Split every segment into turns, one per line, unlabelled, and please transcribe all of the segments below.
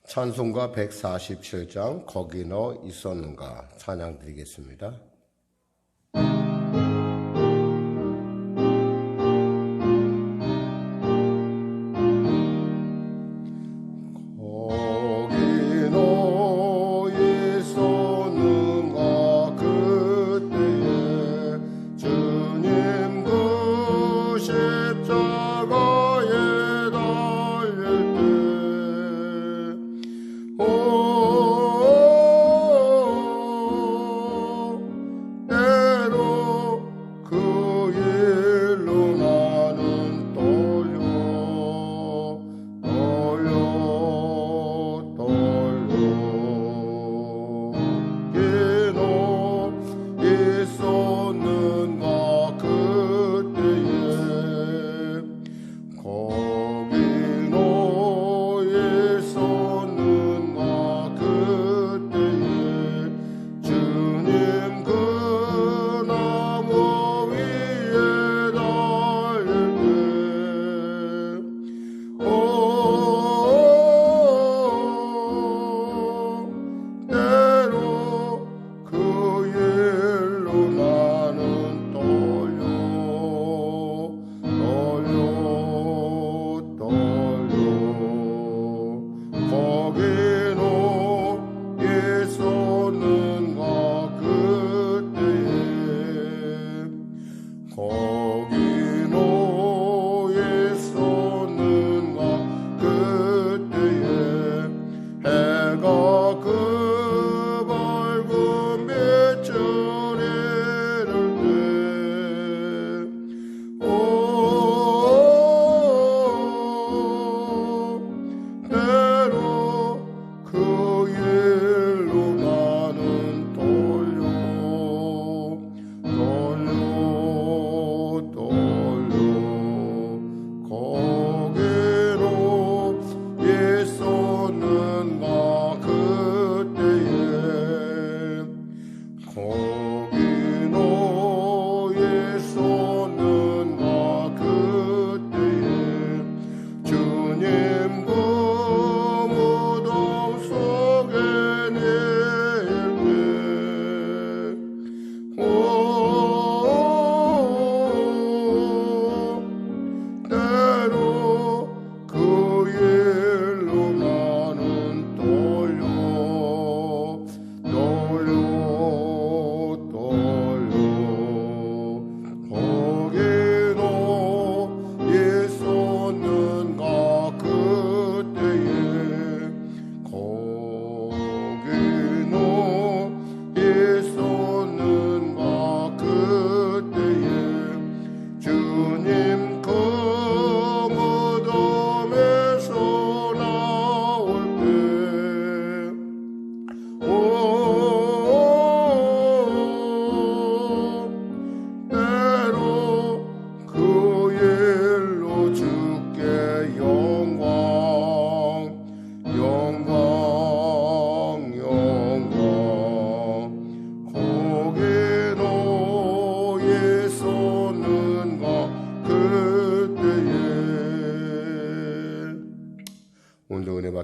찬송가 147장 거기 너 있었는가 찬양 드리겠습니다.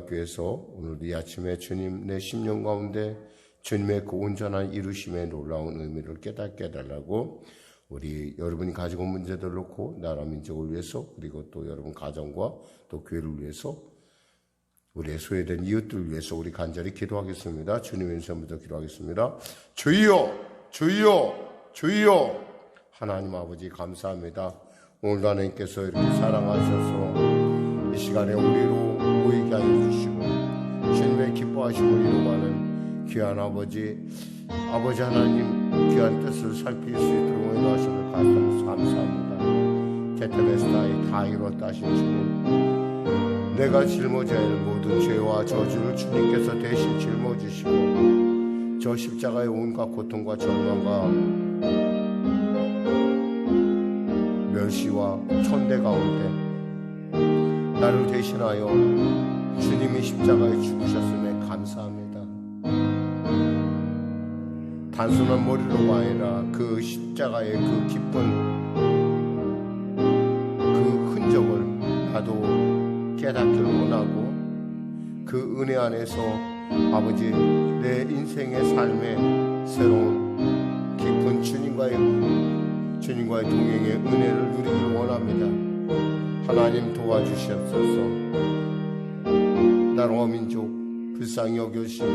받기 위해서 오늘 이 아침에 주님 내 심령 가운데 주님의 그 온전한 이루심의 놀라운 의미를 깨닫게 해달라고 우리 여러분이 가지고 온 문제들 놓고 나라 민족을 위해서 그리고 또 여러분 가정과 또 교회를 위해서 우리의 소외된 이웃들을 위해서 우리 간절히 기도하겠습니다. 주님의 이름으로 기도하겠습니다. 주여 주여 주여 하나님 아버지 감사합니다. 오늘도 하나님께서 이렇게 사랑하셔서 이 시간에 우리로 모이게 하여 주시고 주님의 기뻐하심을 이루어가는 귀한 아버지 하나님 귀한 뜻을 살필 수 있도록 인도하심을 감사합니다. 게테베스다이 다 이뤘다 하신 주님, 내가 짊어져야 할 모든 죄와 저주를 주님께서 대신 짊어지시고 저 십자가의 온갖 고통과 절망과 멸시와 천대 가운데 나를 대신하여 주님이 십자가에 죽으셨음에 감사합니다. 단순한 머리로가 아니라 그 십자가의 그 기쁜 그 흔적을 나도 깨닫기를 원하고 그 그 은혜 안에서 아버지 내 인생의 삶의 새로운 깊은 주님과의 동행의 은혜를 누리길 원합니다. 하나님 도와주시옵소서. 나라와 민족 불쌍히 여겨주시고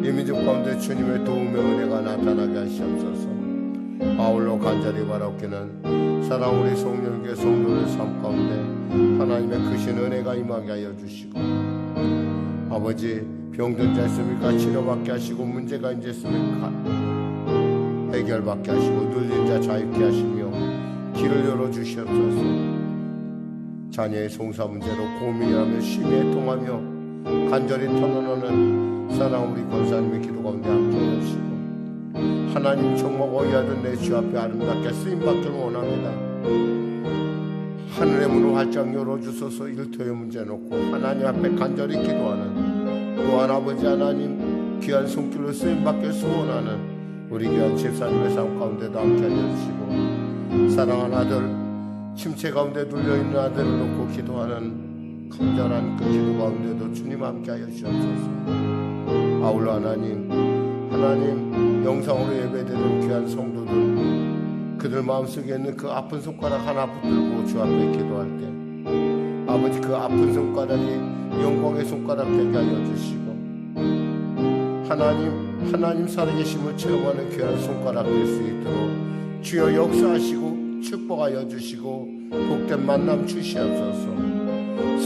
이 민족 가운데 주님의 도움의 은혜가 나타나게 하시옵소서. 아울러 간절히 바라옵기는 사랑 우리 성령교회 성도들 삶 가운데 하나님의 크신 은혜가 임하게 하여 주시고 아버지 병든 자 있습니까? 치료받게 하시고 문제가 이제 있습니까? 해결받게 하시고 눌린 자 자유케 하시며 길을 열어주시옵소서. 자녀의 송사 문제로 고민하며 심히 통하며 간절히 터널하는 사랑 우리 권사님의 기도 가운데 함께해 주시고 하나님 정말 어이하던 내 주 앞에 아름답게 쓰임받기를 원합니다. 하늘의 문을 활짝 열어주소서. 일터의 문제 놓고 하나님 앞에 간절히 기도하는 또한 아버지 하나님 귀한 손길로 쓰임받길 소원하는 우리 귀한 집사님의 삶 가운데도 함께 해주시고 사랑하는 아들 침체 가운데 눌려있는 아들을 놓고 기도하는 간절한 그 기도 가운데도 주님 함께 하여 주옵소서. 아울러 하나님 영상으로 예배드리는 귀한 성도들 그들 마음속에 있는 그 아픈 손가락 하나 붙들고 주 앞에 기도할 때 아버지 그 아픈 손가락이 영광의 손가락 되게 하여 주시고 하나님 살아계심을 체험하는 귀한 손가락 될 수 있도록 주여 역사하시고 축복하여 주시고 복된 만남 주시옵소서.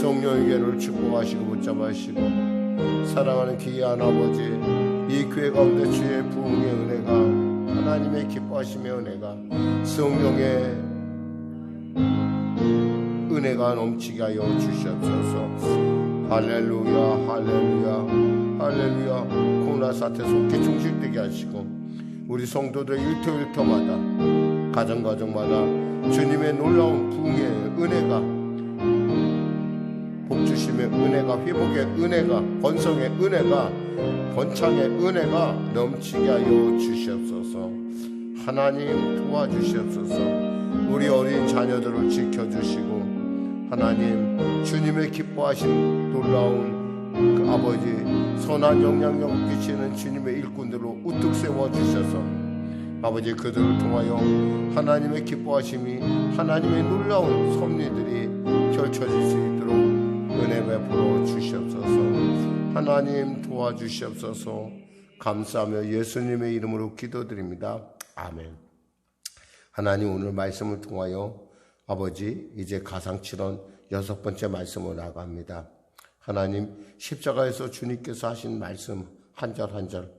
성령에게를 축복하시고 붙잡으시고 사랑하는 귀한 아버지 이 교회 가운데 주의 부흥의 은혜가 하나님의 기뻐하심의 은혜가 성령의 은혜가 넘치게 하여 주시옵소서. 할렐루야 할렐루야 할렐루야. 코로나 사태 속히 종식되게 하시고 우리 성도들의 일터일터마다 가정가정마다 주님의 놀라운 부흥의 은혜가 복주심의 은혜가 회복의 은혜가 번성의 은혜가 번창의 은혜가 넘치게 하여 주시옵소서. 하나님 도와주시옵소서. 우리 어린 자녀들을 지켜주시고 하나님 주님의 기뻐하신 놀라운 그 아버지 선한 영향력을 끼치는 주님의 일꾼들로 우뚝 세워주셔서 아버지 그들을 통하여 하나님의 기뻐하심이 하나님의 놀라운 섭리들이 펼쳐질 수 있도록 은혜 베풀어 주시옵소서. 하나님 도와주시옵소서. 감사하며 예수님의 이름으로 기도드립니다. 아멘. 하나님 오늘 말씀을 통하여 아버지 이제 가상칠언 6번째 말씀으로 나갑니다. 하나님 십자가에서 주님께서 하신 말씀 한 절 한 절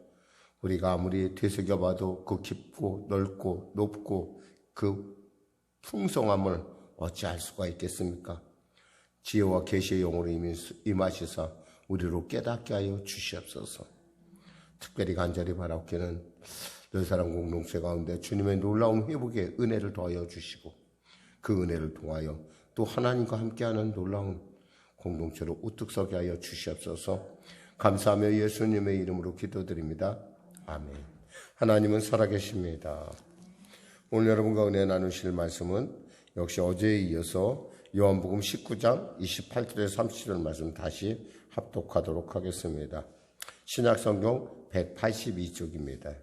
우리가 아무리 되새겨봐도 그 깊고 넓고 높고 그 풍성함을 어찌할 수가 있겠습니까? 지혜와 계시의 영으로 임하시사 우리로 깨닫게 하여 주시옵소서. 특별히 간절히 바라옵기는 너희사랑 공동체 가운데 주님의 놀라운 회복의 은혜를 더하여 주시고 그 은혜를 통하여 또 하나님과 함께하는 놀라운 공동체로 우뚝 서게 하여 주시옵소서. 감사하며 예수님의 이름으로 기도드립니다. 아멘. 하나님은 살아계십니다. 오늘 여러분과 은혜 나누실 말씀은 역시 어제에 이어서 요한복음 19장 28절에서 37절 말씀 다시 합독하도록 하겠습니다. 신약성경 182쪽입니다.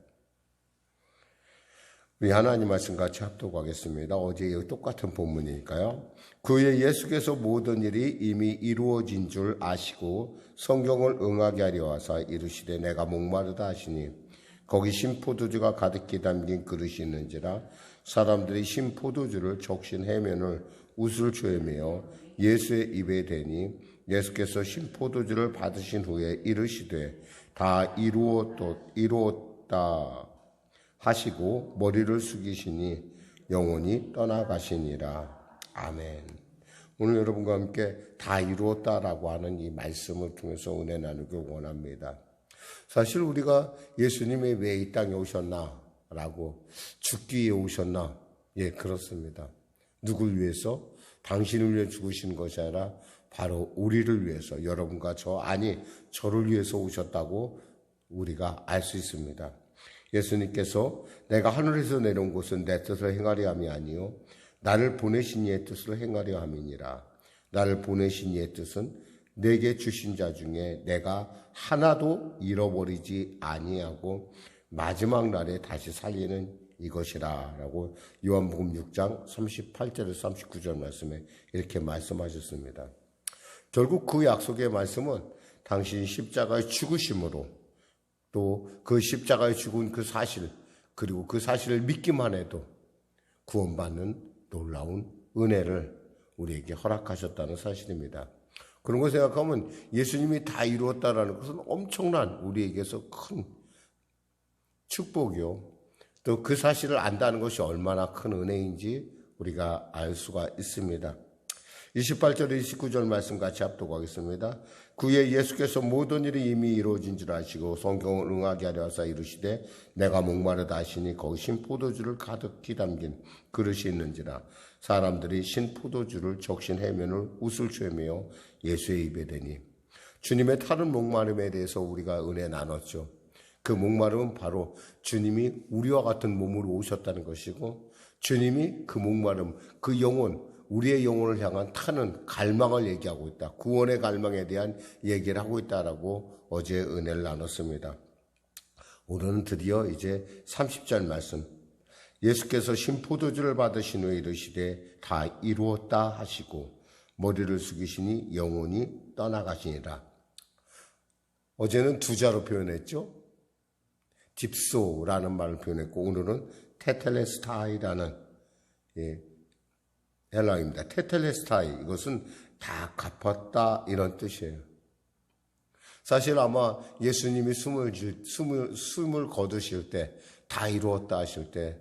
우리 하나님 말씀 같이 합독하겠습니다. 어제의 똑같은 본문이니까요. 그의 예수께서 모든 일이 이미 이루어진 줄 아시고 성경을 응하게 하려 하사 이르시되 내가 목마르다 하시니 거기 신포도주가 가득히 담긴 그릇이 있는지라 사람들이 신포도주를 적신 해면을 웃을 조이며 예수의 입에 대니 예수께서 신포도주를 받으신 후에 이르시되 다 이루었다 하시고 머리를 숙이시니 영원히 떠나가시니라. 아멘. 오늘 여러분과 함께 다 이루었다라고 하는 이 말씀을 통해서 은혜 나누기 원합니다. 사실 우리가 예수님이 왜 이 땅에 오셨나라고 죽기 위해 오셨나? 예, 그렇습니다. 누굴 위해서? 당신을 위해 죽으신 것이 아니라 바로 우리를 위해서 여러분과 저를 위해서 오셨다고 우리가 알 수 있습니다. 예수님께서 내가 하늘에서 내려온 것은 내 뜻을 행하려 함이 아니요 나를 보내신 이의 뜻을 행하려 함이니라. 나를 보내신 이의 뜻은 내게 주신 자 중에 내가 하나도 잃어버리지 아니하고 마지막 날에 다시 살리는 이것이라 라고 요한복음 6장 38절에서 39절 말씀에 이렇게 말씀하셨습니다. 결국 그 약속의 말씀은 당신이 십자가의 죽으심으로 또 그 십자가에 죽은 그 사실 그리고 그 사실을 믿기만 해도 구원받는 놀라운 은혜를 우리에게 허락하셨다는 사실입니다. 그런 거 생각하면 예수님이 다 이루었다라는 것은 엄청난 우리에게서 큰 축복이요. 또 그 사실을 안다는 것이 얼마나 큰 은혜인지 우리가 알 수가 있습니다. 28절 29절 말씀 같이 합독하겠습니다. 그의 예수께서 모든 일이 이미 이루어진 줄 아시고 성경을 응하게 하려 하사 이르시되 내가 목마르다 하시니 거기 신포도주를 가득히 담긴 그릇이 있는지라 사람들이 신포도주를 적신 해면을 웃을 쇠매어 예수의 입에 대니 주님의 타는 목마름에 대해서 우리가 은혜 나눴죠. 그 목마름은 바로 주님이 우리와 같은 몸으로 오셨다는 것이고 주님이 그 목마름, 그 영혼, 우리의 영혼을 향한 타는 갈망을 얘기하고 있다. 구원의 갈망에 대한 얘기를 하고 있다라고 어제 은혜를 나눴습니다. 오늘은 드디어 이제 30절 말씀. 예수께서 신포도주를 받으신 후에 이르시되 다 이루었다 하시고 머리를 숙이시니 영혼이 떠나가시니라. 어제는 두 자로 표현했죠. 딥소라는 말을 표현했고 오늘은 테텔레스타이라는 헬라어입니다. 테텔레스타이 이것은 다 갚았다 이런 뜻이에요. 사실 아마 예수님이 숨을 거두실 때 다 이루었다 하실 때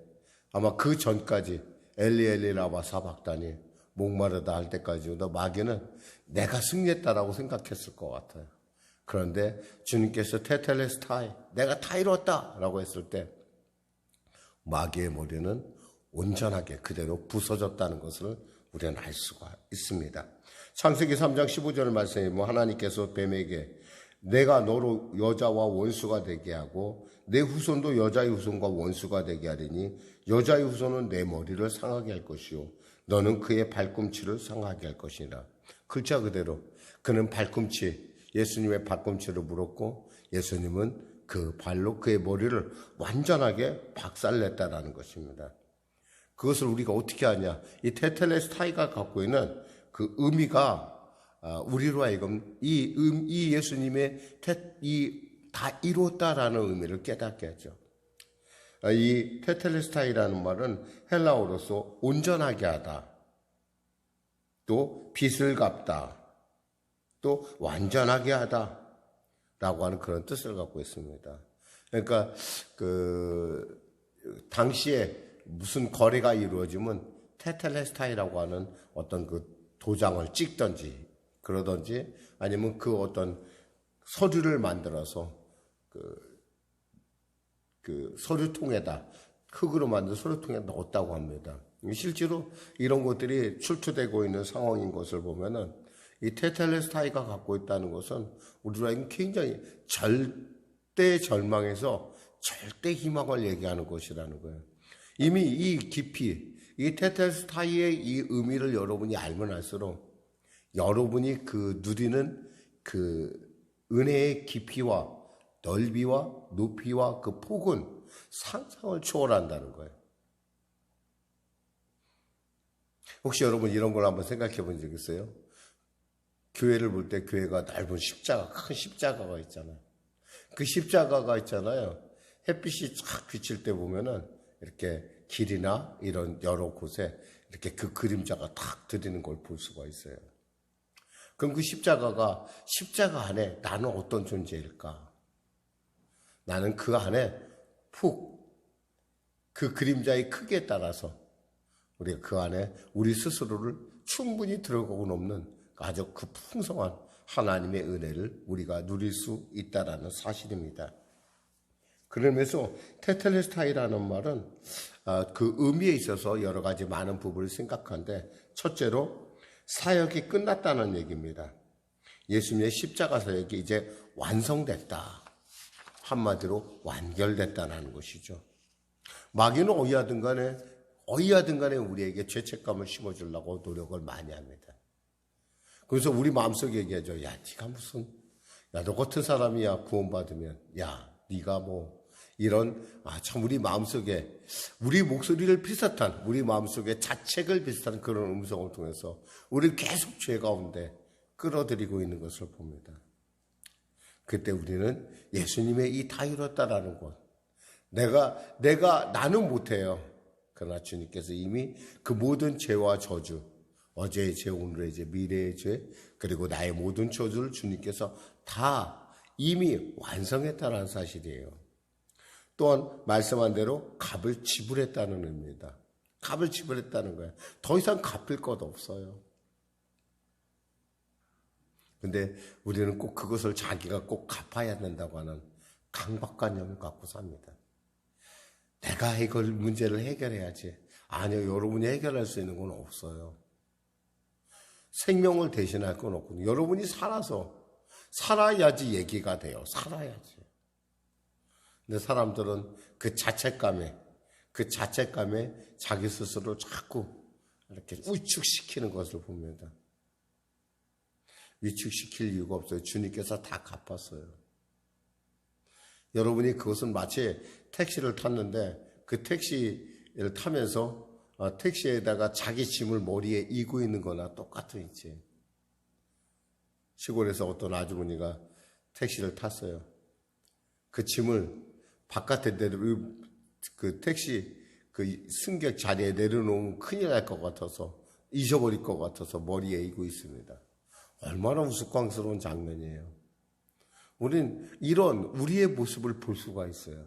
아마 그 전까지 엘리 라마 사박다니 목마르다 할 때까지도 마귀는 내가 승리했다라고 생각했을 것 같아요. 그런데 주님께서 테텔레스타이 내가 다 이루었다라고 했을 때 마귀의 머리는 온전하게 그대로 부서졌다는 것을 우리는 알 수가 있습니다. 창세기 3장 15절 말씀에 하나님께서 뱀에게 내가 너로 여자와 원수가 되게 하고 내 후손도 여자의 후손과 원수가 되게 하리니 여자의 후손은 내 머리를 상하게 할 것이요 너는 그의 발꿈치를 상하게 할 것이라. 글자 그대로 그는 발꿈치 예수님의 발꿈치를 물었고 예수님은 그 발로 그의 머리를 완전하게 박살냈다라는 것입니다. 그것을 우리가 어떻게 하냐? 이 테텔레스타이가 갖고 있는 그 의미가 우리로 하여금 이 예수님의 다 이루었다라는 의미를 깨닫게 하죠. 이 테텔레스타이라는 말은 헬라어로서 온전하게 하다, 또 빚을 갚다, 또 완전하게 하다라고 하는 그런 뜻을 갖고 있습니다. 그러니까 당시에 무슨 거래가 이루어지면 테텔레스타이라고 하는 어떤 그 도장을 찍든지 그러든지 아니면 그 어떤 서류를 만들어서 그 서류통에다 흙으로 만든 서류통에 넣었다고 합니다. 실제로 이런 것들이 출토되고 있는 상황인 것을 보면은 이 테텔레스타이가 갖고 있다는 것은 우리가 굉장히 절대 절망에서 절대 희망을 얘기하는 것이라는 거예요. 이미 이 깊이, 이 테텔레스타이의 이 의미를 여러분이 알면 알수록 여러분이 그 누리는 그 은혜의 깊이와 넓이와 높이와 그 폭은 상상을 초월한다는 거예요. 혹시 여러분 이런 걸 한번 생각해 본 적 있어요? 교회를 볼 때 교회가 넓은 십자가, 큰 십자가가 있잖아요. 그 십자가가 있잖아요. 햇빛이 쫙 비칠 때 보면은 이렇게 길이나 이런 여러 곳에 이렇게 그 그림자가 탁 들이는 걸 볼 수가 있어요. 그럼 그 십자가 안에 나는 어떤 존재일까? 나는 그 안에 그 그림자의 크기에 따라서 우리가 그 안에 우리 스스로를 충분히 들어가고 넘는 아주 그 풍성한 하나님의 은혜를 우리가 누릴 수 있다라는 사실입니다. 그러면서 테텔레스타이라는 말은 그 의미에 있어서 여러 가지 많은 부분을 생각하는데 첫째로 사역이 끝났다는 얘기입니다. 예수님의 십자가 사역이 이제 완성됐다. 한마디로 완결됐다는 것이죠. 마귀는 어디하든 간에 우리에게 죄책감을 심어주려고 노력을 많이 합니다. 그래서 우리 마음속에 얘기하죠. 야, 네가 무슨, 야, 너 같은 사람이야 구원받으면, 야, 네가 뭐 이런, 참 우리 마음속에 우리 목소리를 비슷한, 우리 마음속에 자책을 비슷한 그런 음성을 통해서 우리 계속 죄 가운데 끌어들이고 있는 것을 봅니다. 그때 우리는 예수님의 이 다 이뤘다라는 것, 나는 못해요. 그러나 주님께서 이미 그 모든 죄와 저주, 어제의 죄, 오늘의 죄, 미래의 죄, 그리고 나의 모든 저주를 주님께서 다 이미 완성했다는 사실이에요. 또한 말씀한 대로 값을 지불했다는 의미입니다. 값을 지불했다는 거예요. 더 이상 갚을 것 없어요. 근데 우리는 꼭 그것을 자기가 꼭 갚아야 된다고 하는 강박관념을 갖고 삽니다. 내가 이걸 문제를 해결해야지. 아니요, 여러분이 해결할 수 있는 건 없어요. 생명을 대신할 건 없거든요. 여러분이 살아야지 얘기가 돼요. 살아야지. 근데 사람들은 그 자책감에 자기 스스로를 자꾸 이렇게 위축시키는 것을 봅니다. 위축시킬 이유가 없어요. 주님께서 다 갚았어요. 여러분이 그것은 마치 택시를 탔는데 그 택시를 타면서 택시에다가 자기 짐을 머리에 이고 있는 거나 똑같은 이치. 시골에서 어떤 아주머니가 택시를 탔어요. 그 짐을 바깥에 그 택시 그 승객 자리에 내려놓으면 큰일 날 것 같아서, 잊어버릴 것 같아서 머리에 이고 있습니다. 얼마나 우스꽝스러운 장면이에요. 우린 이런 우리의 모습을 볼 수가 있어요.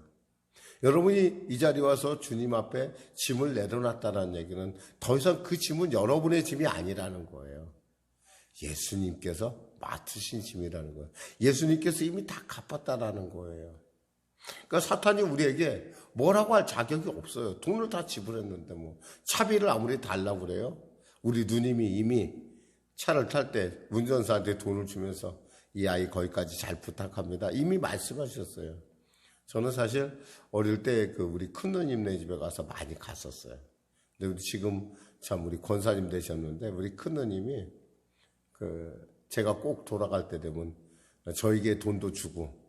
여러분이 이 자리에 와서 주님 앞에 짐을 내려놨다는 얘기는 더 이상 그 짐은 여러분의 짐이 아니라는 거예요. 예수님께서 맡으신 짐이라는 거예요. 예수님께서 이미 다 갚았다라는 거예요. 그러니까 사탄이 우리에게 뭐라고 할 자격이 없어요. 돈을 다 지불했는데 뭐 차비를 아무리 달라고 그래요. 우리 누님이 이미 차를 탈 때 운전사한테 돈을 주면서 이 아이 거기까지 잘 부탁합니다. 이미 말씀하셨어요. 저는 사실 어릴 때 그 우리 큰 누님네 집에 가서 많이 갔었어요. 근데 지금 참 우리 권사님 되셨는데 우리 큰 누님이 제가 꼭 돌아갈 때 되면 저에게 돈도 주고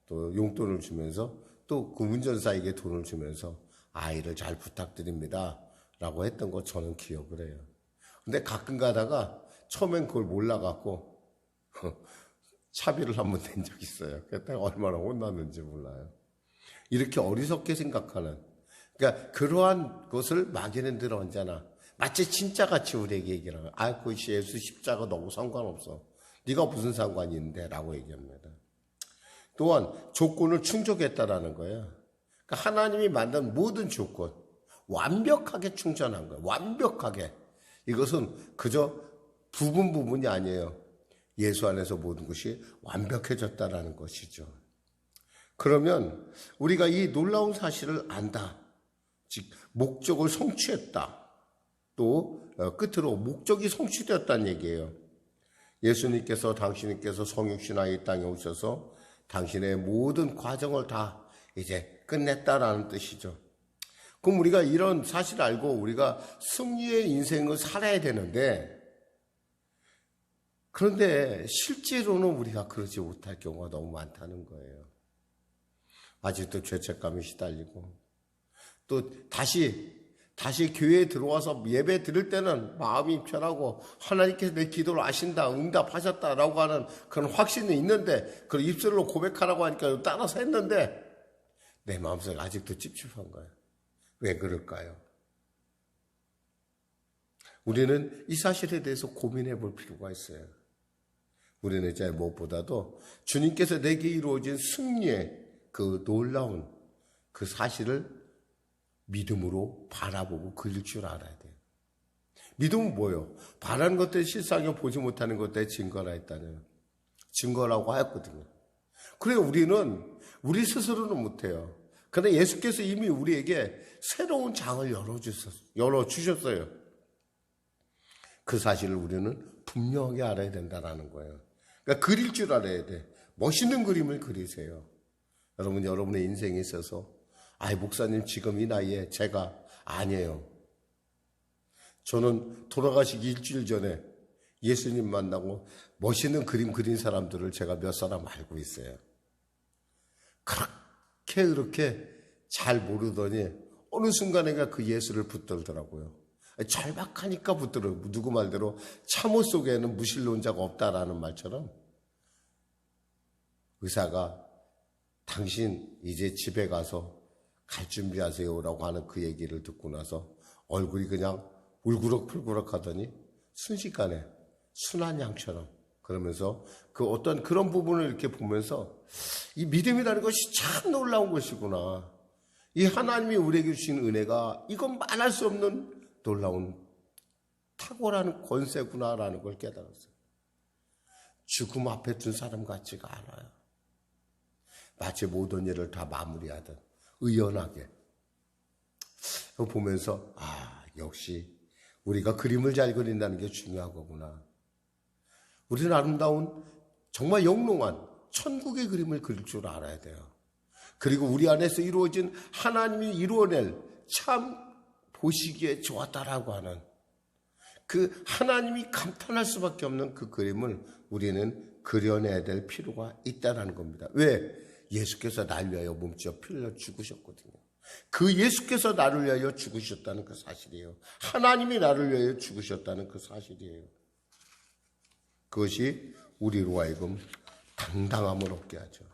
또 용돈을 주면서 또 그 운전사에게 돈을 주면서 아이를 잘 부탁드립니다 라고 했던 거 저는 기억을 해요. 근데 가끔 가다가 처음엔 그걸 몰라갖고 차비를 한번 낸 적 있어요. 그때 얼마나 혼났는지 몰라요. 이렇게 어리석게 생각하는, 그러니까 그러한 것을 마귀는들 언제나 마치 진짜같이 우리에게 얘기를 하는 거예요. 그것이 예수 십자가 너무 상관없어. 네가 무슨 상관이 있는데 라고 얘기합니다. 또한 조건을 충족했다라는 거예요. 그러니까 하나님이 만든 모든 조건 완벽하게 충전한 거예요. 완벽하게. 이것은 그저 부분이 아니에요. 예수 안에서 모든 것이 완벽해졌다라는 것이죠. 그러면 우리가 이 놀라운 사실을 안다. 즉 목적을 성취했다. 또 끝으로 목적이 성취되었다는 얘기예요. 예수님께서 당신께서 성육신하여 이 땅에 오셔서 당신의 모든 과정을 다 이제 끝냈다라는 뜻이죠. 그럼 우리가 이런 사실을 알고 우리가 승리의 인생을 살아야 되는데, 그런데 실제로는 우리가 그러지 못할 경우가 너무 많다는 거예요. 아직도 죄책감이 시달리고, 또 다시 교회에 들어와서 예배 드릴 때는 마음이 편하고 하나님께서 내 기도를 아신다, 응답하셨다라고 하는 그런 확신이 있는데, 그걸 입술로 고백하라고 하니까 따라서 했는데 내 마음속에 아직도 찝찝한 거예요. 왜 그럴까요? 우리는 이 사실에 대해서 고민해 볼 필요가 있어요. 우리는 이제 무엇보다도 주님께서 내게 이루어진 승리의 그 놀라운 그 사실을 믿음으로 바라보고 그릴 줄 알아야 돼요. 믿음은 뭐예요? 바라는 것들 실상에 보지 못하는 것들의 증거라 했다는 증거라고 하였거든요. 그래 우리는 우리 스스로는 못해요. 그러나 예수께서 이미 우리에게 새로운 장을 열어주셨어요. 그 사실을 우리는 분명하게 알아야 된다는 거예요. 그러니까 그릴 줄 알아야 돼. 멋있는 그림을 그리세요. 여러분의 인생에 있어서 목사님 지금 이 나이에 제가 아니에요. 저는 돌아가시기 일주일 전에 예수님 만나고 멋있는 그림 그린 사람들을 제가 몇 사람 알고 있어요. 그렇게 잘 모르더니 어느 순간에가 그 예수를 붙들더라고요. 절박하니까 붙들어요. 누구 말대로 참호 속에는 무신론자가 없다라는 말처럼 의사가 당신 이제 집에 가서 갈 준비하세요라고 하는 그 얘기를 듣고 나서 얼굴이 그냥 울그럭불그럭 하더니 순식간에 순한 양처럼 그러면서 그 어떤 그런 부분을 이렇게 보면서 이 믿음이라는 것이 참 놀라운 것이구나. 이 하나님이 우리에게 주신 은혜가 이건 말할 수 없는 놀라운 탁월한 권세구나라는 걸 깨달았어요. 죽음 앞에 둔 사람 같지가 않아요. 마치 모든 일을 다 마무리하듯 의연하게 보면서 역시 우리가 그림을 잘 그린다는 게 중요한 거구나. 우리는 아름다운 정말 영롱한 천국의 그림을 그릴 줄 알아야 돼요. 그리고 우리 안에서 이루어진 하나님이 이루어낼 참 보시기에 좋았다라고 하는 그 하나님이 감탄할 수밖에 없는 그 그림을 우리는 그려내야 될 필요가 있다는 겁니다. 왜? 예수께서 나를 위하여 몸짓어 피 흘려 죽으셨거든요. 그 예수께서 나를 위하여 죽으셨다는 그 사실이에요. 하나님이 나를 위하여 죽으셨다는 그 사실이에요. 그것이 우리로 하여금 당당함을 얻게 하죠.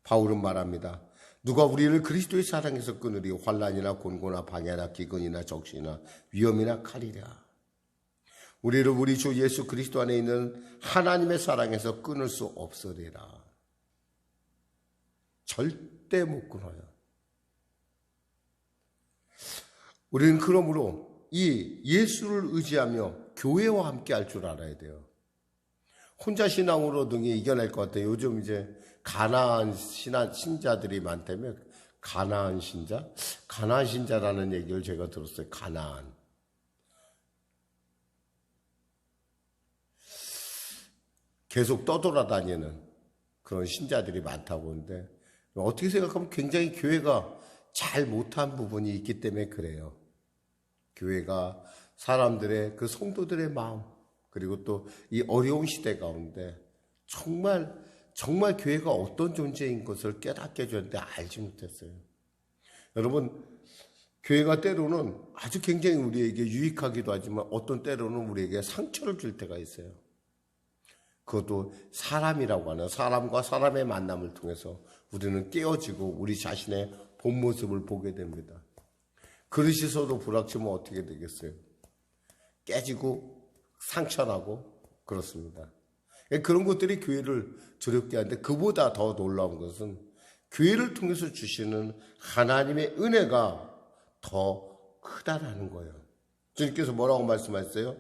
바울은 말합니다. 누가 우리를 그리스도의 사랑에서 끊으리 환난이나 곤고나 방해나 기근이나 적시나 위험이나 칼이랴. 우리를 우리 주 예수 그리스도 안에 있는 하나님의 사랑에서 끊을 수 없으리라. 절대 못 끊어요. 우리는 그러므로 이 예수를 의지하며 교회와 함께 할 줄 알아야 돼요. 혼자 신앙으로 등이 이겨낼 것 같아요. 요즘 이제 가나안 신자들이 많다며. 가나안 신자? 가나안 신자라는 얘기를 제가 들었어요. 가나안. 계속 떠돌아다니는 그런 신자들이 많다고 하는데 어떻게 생각하면 굉장히 교회가 잘 못한 부분이 있기 때문에 그래요. 교회가 사람들의 그 성도들의 마음 그리고 또 이 어려운 시대 가운데 정말 교회가 어떤 존재인 것을 깨닫게 해줬는데 알지 못했어요. 여러분 교회가 때로는 아주 굉장히 우리에게 유익하기도 하지만 어떤 때로는 우리에게 상처를 줄 때가 있어요. 그것도 사람이라고 하는 사람과 사람의 만남을 통해서 우리는 깨어지고 우리 자신의 본 모습을 보게 됩니다. 그릇이 서도 불확치면 어떻게 되겠어요? 깨지고 상처나고 그렇습니다. 그런 것들이 교회를 두렵게 하는데 그보다 더 놀라운 것은 교회를 통해서 주시는 하나님의 은혜가 더 크다라는 거예요. 주님께서 뭐라고 말씀하셨어요?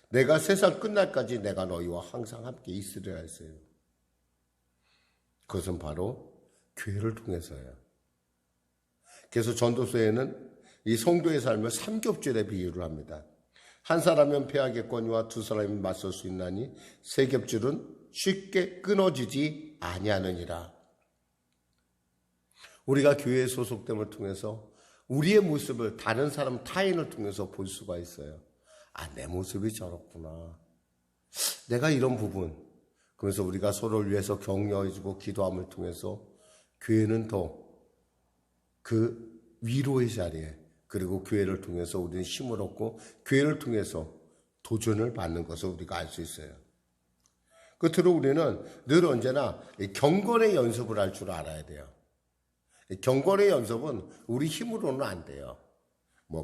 내가 세상 끝날까지 내가 너희와 항상 함께 있으리라 했어요. 그것은 바로 교회를 통해서예요. 그래서 전도서에는 이 성도의 삶을 삼겹줄에 비유를 합니다. 한 사람은 패하게 권위와 두 사람이 맞설 수 있나니 세 겹줄은 쉽게 끊어지지 아니하느니라. 우리가 교회에 소속됨을 통해서 우리의 모습을 다른 사람 타인을 통해서 볼 수가 있어요. 내 모습이 저렇구나. 내가 이런 부분. 그래서 우리가 서로를 위해서 격려해주고 기도함을 통해서 교회는 더 그 위로의 자리에 그리고 교회를 통해서 우리는 힘을 얻고 교회를 통해서 도전을 받는 것을 우리가 알 수 있어요. 끝으로 우리는 늘 언제나 경건의 연습을 할 줄 알아야 돼요. 경건의 연습은 우리 힘으로는 안 돼요.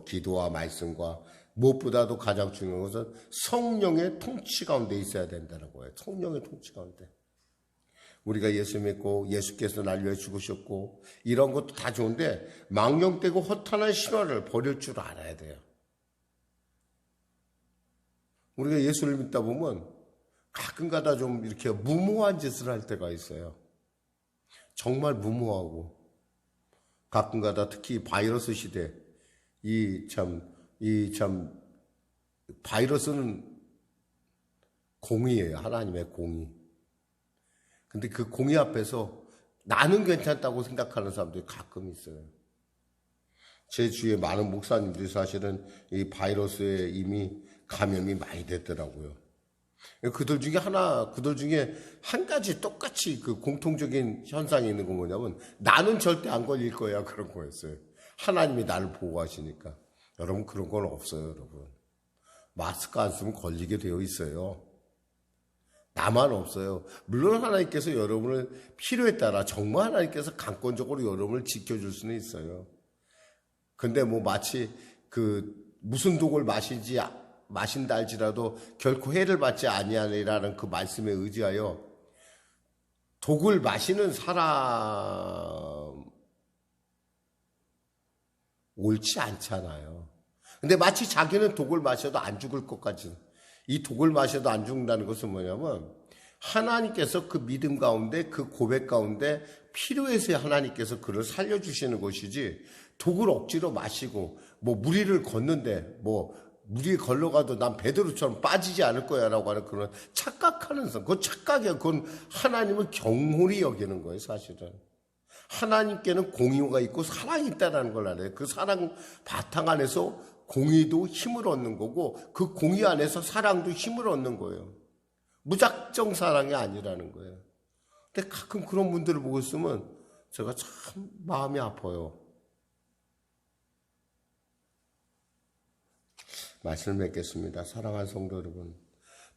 기도와 말씀과 무엇보다도 가장 중요한 것은 성령의 통치 가운데 있어야 된다는 거예요. 성령의 통치 가운데. 우리가 예수 믿고 예수께서 날 위해 죽으셨고 이런 것도 다 좋은데 망령되고 허탄한 신화를 버릴 줄 알아야 돼요. 우리가 예수를 믿다 보면 가끔가다 좀 이렇게 무모한 짓을 할 때가 있어요. 정말 무모하고 가끔가다 특히 바이러스 시대 바이러스는 공의예요. 하나님의 공의. 근데 그 공의 앞에서 나는 괜찮다고 생각하는 사람들이 가끔 있어요. 제 주위에 많은 목사님들이 사실은 이 바이러스에 이미 감염이 많이 됐더라고요. 그들 중에 한 가지 똑같이 그 공통적인 현상이 있는 건 뭐냐면 나는 절대 안 걸릴 거야 그런 거였어요. 하나님이 나를 보호하시니까. 여러분 그런 건 없어요, 여러분. 마스크 안 쓰면 걸리게 되어 있어요. 나만 없어요. 물론 하나님께서 여러분을 필요에 따라 정말 하나님께서 강권적으로 여러분을 지켜줄 수는 있어요. 근데 뭐 마치 그 무슨 독을 마신다 할지라도 결코 해를 받지 아니하리라는 그 말씀에 의지하여 독을 마시는 사람 옳지 않잖아요. 근데 마치 자기는 독을 마셔도 안 죽을 것 같은, 이 독을 마셔도 안 죽는다는 것은 뭐냐면 하나님께서 그 믿음 가운데 그 고백 가운데 필요해서 하나님께서 그를 살려주시는 것이지, 독을 억지로 마시고 뭐 무리를 걷는데 뭐 무리에 걸러가도 난 베드로처럼 빠지지 않을 거야 라고 하는 그런 착각하는 성, 그건 착각이야. 그건 하나님을 경홀히 여기는 거예요, 사실은. 하나님께는 공의가 있고 사랑이 있다는 걸 알아요. 그 사랑 바탕 안에서 공의도 힘을 얻는 거고 그 공의 안에서 사랑도 힘을 얻는 거예요. 무작정 사랑이 아니라는 거예요. 근데 가끔 그런 분들을 보고 있으면 제가 참 마음이 아파요. 말씀을 맺겠습니다. 사랑하는 성도 여러분,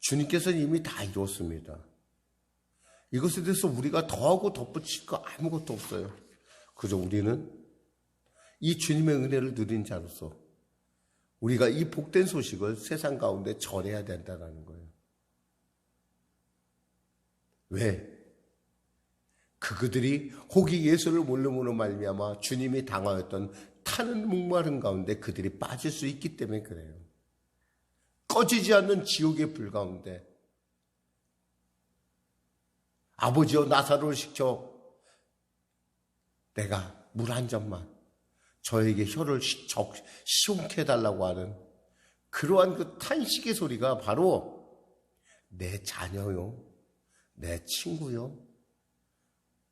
주님께서는 이미 다 이뤘습니다. 이것에 대해서 우리가 더하고 덧붙일 거 아무것도 없어요. 그저 우리는 이 주님의 은혜를 누린 자로서 우리가 이 복된 소식을 세상 가운데 전해야 된다는 거예요. 왜? 그들이 혹이 예수를 모름으로 말미암아 주님이 당하였던 타는 목마름 가운데 그들이 빠질 수 있기 때문에 그래요. 꺼지지 않는 지옥의 불 가운데 아버지여 나사로를 시켜 내가 물 한 잔만 저에게 혀를 시원케 해달라고 하는 그러한 그 탄식의 소리가 바로 내 자녀요, 내 친구요,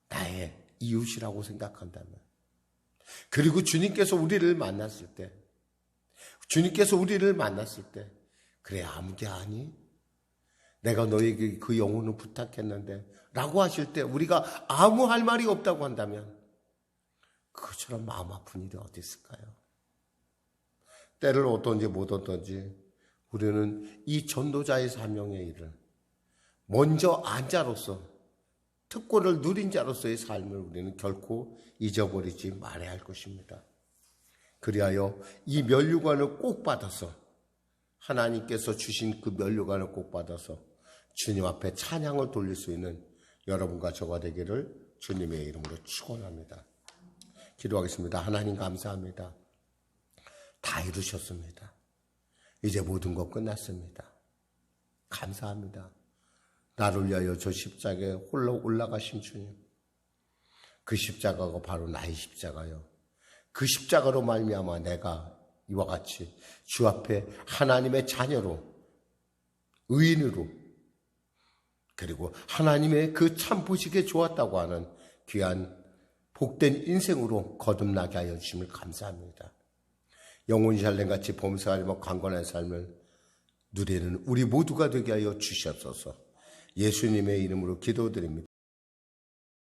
나의 이웃이라고 생각한다면, 그리고 주님께서 우리를 만났을 때 그래 아무게 아니? 내가 너에게 그 영혼을 부탁했는데 라고 하실 때 우리가 아무 할 말이 없다고 한다면 그것처럼 마음 아픈 일이 어디 있을까요? 때를 어떤지 못 어떤지 우리는 이 전도자의 사명의 일을 먼저 안 자로서 특권을 누린 자로서의 삶을 우리는 결코 잊어버리지 말아야 할 것입니다. 그리하여 이 면류관을 꼭 받아서 하나님께서 주신 그 면류관을 꼭 받아서 주님 앞에 찬양을 돌릴 수 있는 여러분과 저가 되기를 주님의 이름으로 축원합니다. 기도하겠습니다. 하나님 감사합니다. 다 이루셨습니다. 이제 모든 것 끝났습니다. 감사합니다. 나를 위하여 저 십자가에 홀로 올라가신 주님. 그 십자가가 바로 나의 십자가요. 그 십자가로 말미암아 내가 이와 같이 주 앞에 하나님의 자녀로, 의인으로, 그리고 하나님의 그 참 보시기에 좋았다고 하는 귀한 복된 인생으로 거듭나게 하여 주심을 감사합니다. 영혼이 잘된같이 범사하며 강건한 삶을 누리는 우리 모두가 되게 하여 주시옵소서. 예수님의 이름으로 기도드립니다.